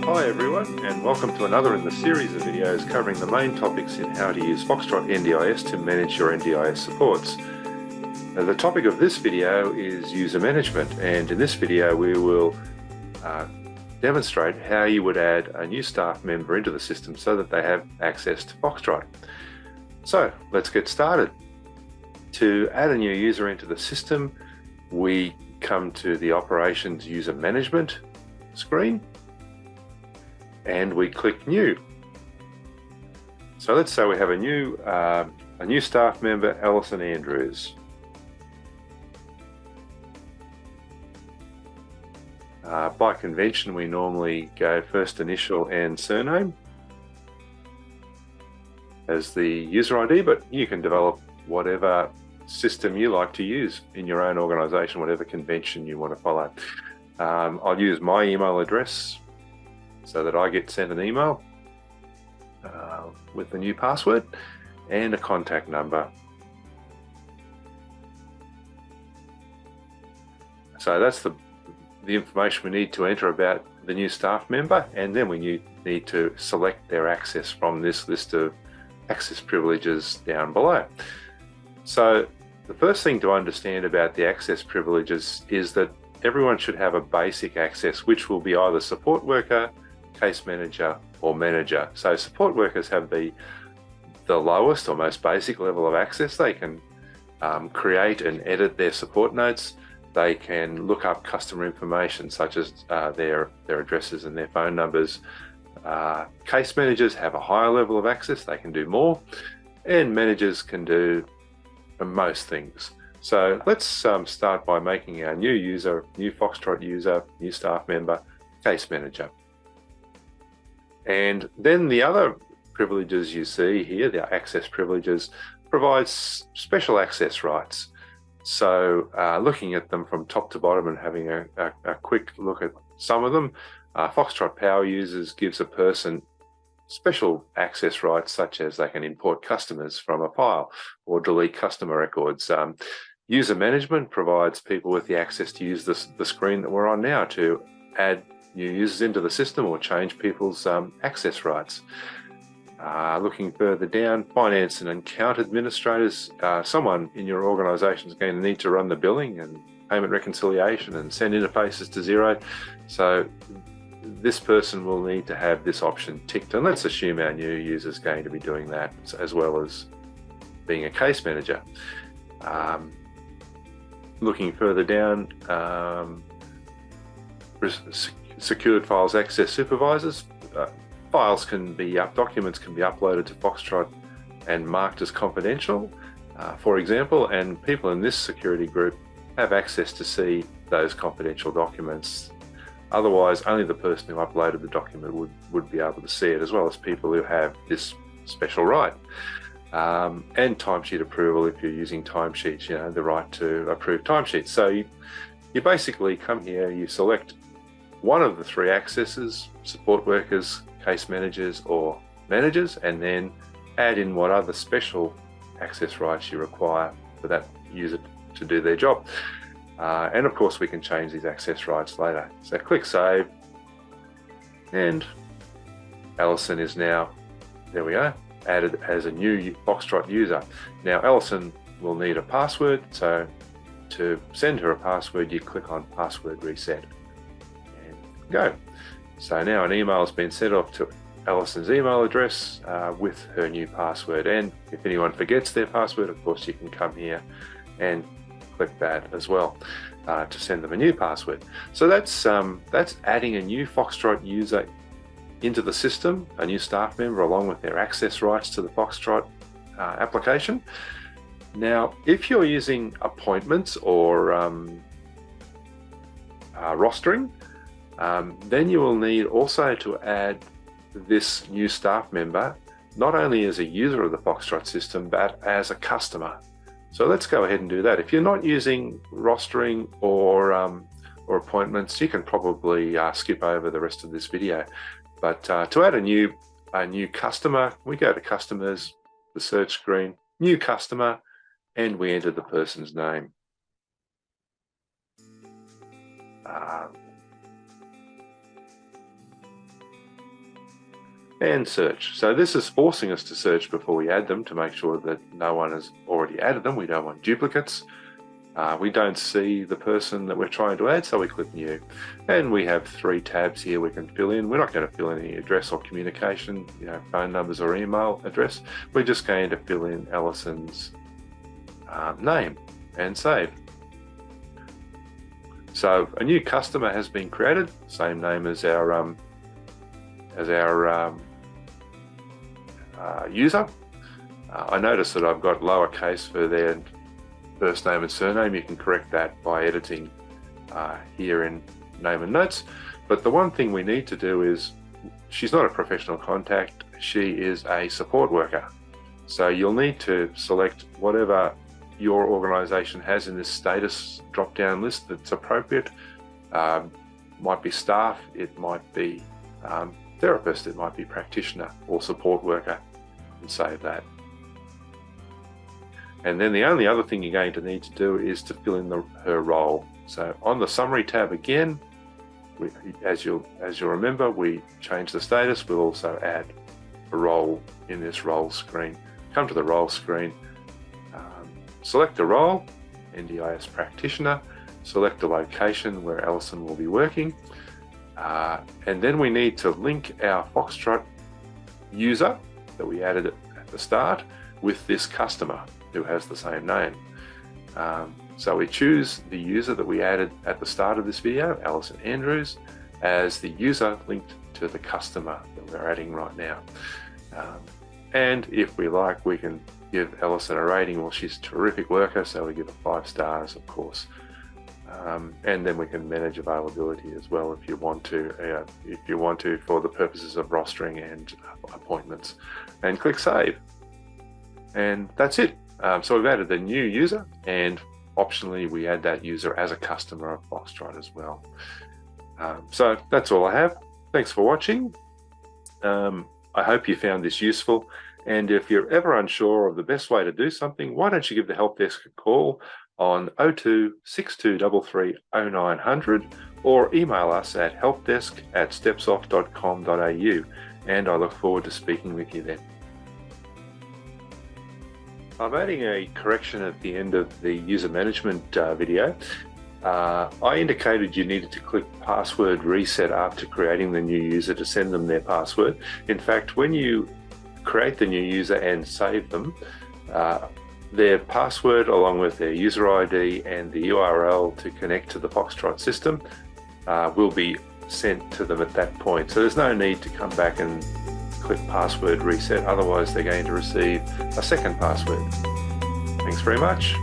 Hi everyone, and welcome to another in the series of videos covering the main topics in how to use Foxtrot NDIS to manage your NDIS supports. Now, the topic of this video is user management, and in this video we will demonstrate how you would add a new staff member into the system so that they have access to Foxtrot. So let's get started. To add a new user into the system, we come to the Operations User Management screen and we click New. So let's say we have a new staff member, Alison Andrews. By convention, we normally go first initial and surname as the user ID, but you can develop whatever system you like to use in your own organization, whatever convention you want to follow. I'll use my email address so that I get sent an email with the new password and a contact number. So that's the information we need to enter about the new staff member, and then we need to select their access from this list of access privileges down below. So the first thing to understand about the access privileges is that everyone should have a basic access, which will be either support worker, case manager, or manager. So support workers have the lowest or most basic level of access. They can create and edit their support notes. They can look up customer information such as their addresses and their phone numbers. Case managers have a higher level of access. They can do more, and managers can do most things. So let's start by making our new user, new Foxtrot user, new staff member, case manager. And then the other privileges you see here, the access privileges, provides special access rights. So looking at them from top to bottom and having a quick look at some of them, Foxtrot Power Users gives a person special access rights, such as they can import customers from a file or delete customer records. User Management provides people with the access to use the screen that we're on now to add new users into the system or change people's access rights. Looking further down, finance and account administrators, someone in your organization is going to need to run the billing and payment reconciliation and send interfaces to Xero. So this person will need to have this option ticked, and let's assume our new user is going to be doing that as well as being a case manager. Looking further down, secured files access supervisors. Documents can be uploaded to Foxtrot and marked as confidential, for example, and people in this security group have access to see those confidential documents. Otherwise, only the person who uploaded the document would be able to see it, as well as people who have this special right. And timesheet approval if you're using timesheets, the right to approve timesheets. So you basically come here, you select one of the three accesses, support workers, case managers, or managers, and then add in what other special access rights you require for that user to do their job. And of course, we can change these access rights later. So click Save, and Alison is now, there we go, added as a new Foxtrot user. Now, Alison will need a password, so to send her a password, you click on Password Reset and go. So now an email has been sent off to Alison's email address with her new password. And if anyone forgets their password, of course, you can come here and click that as well to send them a new password. So that's adding a new Foxtrot user into the system, a new staff member, along with their access rights to the Foxtrot application. Now, if you're using appointments or rostering, then you will need also to add this new staff member, not only as a user of the Foxtrot system, but as a customer. So let's go ahead and do that. If you're not using rostering or appointments, you can probably skip over the rest of this video. But to add a new customer, we go to Customers, the search screen, New Customer, and we enter the person's name. and search. So this is forcing us to search before we add them to make sure that no one has already added them. We don't want duplicates. We don't see the person that we're trying to add, so we click New. And we have 3 tabs here we can fill in. We're not going to fill in any address or communication, phone numbers or email address. We're just going to fill in Alison's name and save. So a new customer has been created, same name as our user. I notice that I've got lowercase for their first name and surname. You can correct that by editing here in name and notes. But the one thing we need to do is, she's not a professional contact, she is a support worker. So you'll need to select whatever your organization has in this status drop-down list that's appropriate. Might be staff, it might be therapist, it might be practitioner or support worker, and save that. And then the only other thing you're going to need to do is to fill in her role. So on the summary tab again, as you'll remember, we change the status. We'll also add a role in this role screen. Come to the role screen, select the role, NDIS practitioner, select the location where Alison will be working, and then we need to link our Foxtrot user that we added at the start with this customer who has the same name. So we choose the user that we added at the start of this video, Alison Andrews, as the user linked to the customer that we're adding right now. And if we like, we can give Alison a rating. Well, she's a terrific worker, so we give her 5 stars, of course. And then we can manage availability as well if you want to, for the purposes of rostering and appointments. And click Save. And that's it. So we've added the new user, and optionally we add that user as a customer of Foxtrot as well. So that's all I have. Thanks for watching. I hope you found this useful. And if you're ever unsure of the best way to do something, why don't you give the help desk a call on 02 6233 0900 or email us at helpdesk@stepsoft.com.au, and I look forward to speaking with you then. I'm adding a correction at the end of the user management video. I indicated you needed to click password reset after creating the new user to send them their password. In fact, when you create the new user and save them, their password along with their user ID and the URL to connect to the Foxtrot system will be sent to them at that point. So there's no need to come back and click password reset, otherwise they're going to receive a second password. Thanks very much.